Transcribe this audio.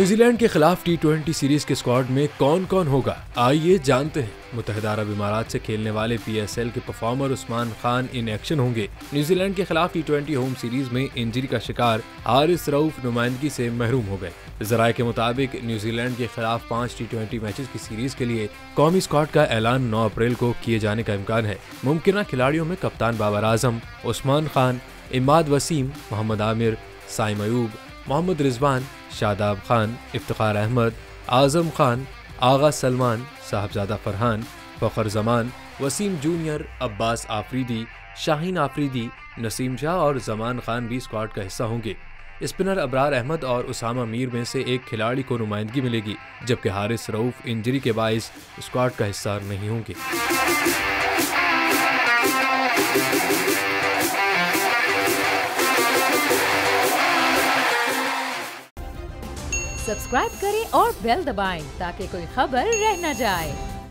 New Zealand के खिलाफ T20 series के स्क्वाड में कौन कौन होगा, आइए जानते हैं। मुत्तहिदा अरब इमारात से खेलने वाले PSL के performer Usman Khan in action होंगे। न्यूजीलैंड के खिलाफ T20 होम सीरीज में इंजरी का शिकार हारिस रऊफ नुमाइंदगी से महरूम हो गए। जराये के मुताबिक न्यूजीलैंड के खिलाफ 5 T20 मैचेस की सीरीज के लिए कौमी स्क्वाड का ऐलान 9 अप्रैल को किए जाने का इम्कान है। मुमकिन खिलाड़ियों में कप्तान बाबर आजम, उस्मान खान, इमाद वसीम, मोहम्मद आमिर, साइम अयूब, मोहम्मद रिजवान, शादाब खान, इफ्तिखार अहमद, आजम खान, आगा सलमान, साहबजादा फरहान, फखर जमान, वसीम जूनियर, अब्बास आफरीदी, शाहीन आफरीदी, नसीम शाह और जमान खान भी स्क्वाड का हिस्सा होंगे। स्पिनर अबरार अहमद और उसामा मीर में से एक खिलाड़ी को नुमाइंदगी मिलेगी, जबकि हारिस रऊफ इंजरी के बाइस स्क्वाड का हिस्सा नहीं होंगे। सब्सक्राइब करें और बेल दबाएं ताकि कोई खबर रह न जाए।